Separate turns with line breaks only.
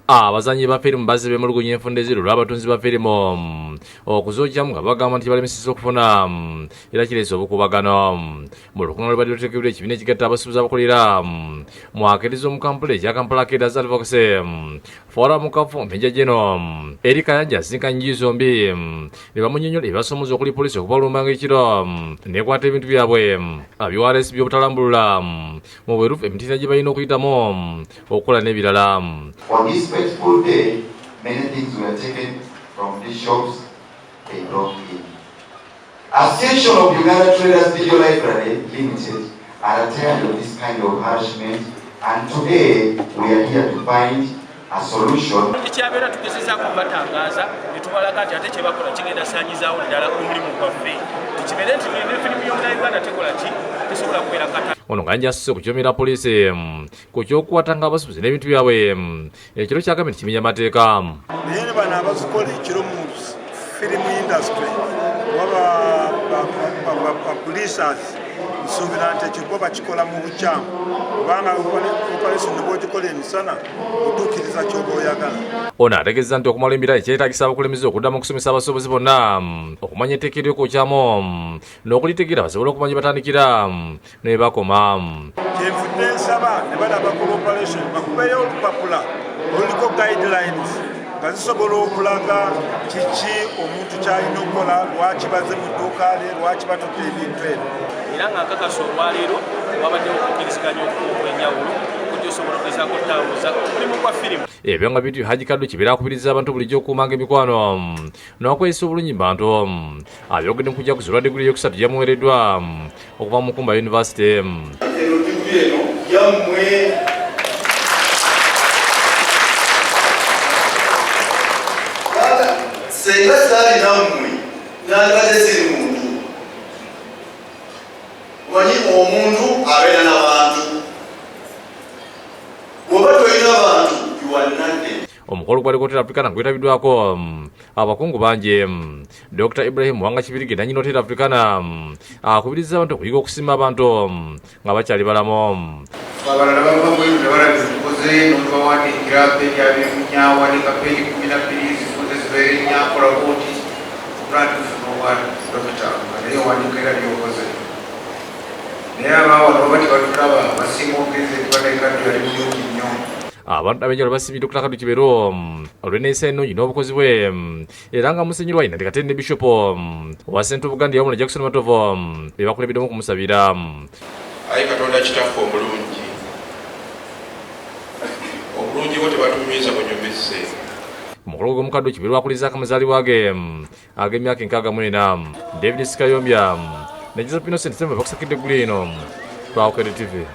abazanyi ba firimu bazze bemulugunya enfunda eziro lw'abatunzi ba firimu okuzojjamu nga bagamba nti balemeseza okufuna era kireese obukubagano mu lukunga lwe badde luteekebwa ekibiina ekigatta abasuubuzi abakolera mu akeereza omu kampala ekya Kampala Cadres Advocacy Forum Kafumbi Njajeno eri Kayanja asinkanye zombi ne bamunyonnyola ebibasoomooza okuli poliisi okuva olumbanga ekiro nekwata ebintu byabwe abiwaaresi by'obutalambulula mu bwerufu emitiina gye balina okuyitamu okukola n'ebirala.
On this fateful day, many things were taken from these shops they brought in. Association of Uganda Traders Video Library Limited are tired of this kind of harassment, and today we are here to find a solution.
Ekyabera tugezeza kubatangaza netubalaga ati ate kyebakola kigenda saanyizaawo ddala omulimu gwaffe tukibere nti n'efirimu y'omuna Uganda tekola ki tesobola kubeera kata.
Ono nga njasise okukyomera poliisi ku ky'okukwatanga abasuubuzi n'ebintu byabwe ekiro kyagambye nti kimenya amateeka.
Naye ne bano abazikola ekiro mu firimu industry waba bapulisas nsuubira nti ekyo bo bakikola mu bukyamu kubanga operation bw'ogikola emisana otuukiriza ky'oba oyagala.
Ono ategeeza nti okumala emirala ekyetaagisa abakulembeze okuddamu okusomesa abasuubuzi bonna okumanya etteeka ery'okwokyamu n'okulitegeera basobole okumanya batandikira ne bakoma.
Kyenvudde nsaba ne balaba ku operation bakubeeyo olupapula oluliko guidelines nga zisobola okulaga kiki omuntu kyalina okukola, lwaki baze mu dduuka lye, lwaki batutte ebintu ebyo.
Era ng'akakasa olwaleero wabaddewo okukkiriziganya okwenjawulo okusobola okugezaako okutambuza omulimu gwa firimu.
Ebyo nga bintu Haji Kaddu kibeera akubiriza abantu bulijjo okuumanga emikwano n'okweyisa obulungi mu bantu. Abyogedde mu kujaguza olwa diguli eyokusatu gyamuweereddwa okuva mu Mukumba University.
Eno diguli eno yammwe senga saali nammwe nandibadde siri muntu manyi omuntu abeera n'abantu bw'oba tolina abantu yuwannadde.
Omukolo gwali Hotel Africana gwetabiddwako abakungu bangi. Dr. Ibrahim Wanga Kibirige nannyini Hotel Africana akubiriza abantu okuyiga okusiima abantu nga bakyali balamu.
Abalala bava bweru ne balaga zikoze n'obawandiikira peegi abiri mu nnya wandiika peegi 12 zikoze zibeere nnya kola booti okulanda tufuna obwa dokita nga naye owandiika era lyokoze. Naye abawala oba tebatulaba basiima ogeze tibalaikaddu yali mulungi nnyo.
Abantu abenjala basibye Dr. Kaddu Kibero olw'enneeyisa ennungi n'obukozi bwe era nga Musenyeri Waine Ndekatende ne Bishop owa St. Buganda yawumula Jackson Matovo be bakulembeddemu okumusabira.
Ayi Katonda kitaffe omulungi bwo tebatumiiza bunyumize.
Omukolo gw'omukadde Kibero akuliza akamazaalibwa ge ag'emyaka 64. David Sikayombya ne Joseph Innocent Sembe bakusakidde eggulu eno twakokedde TV.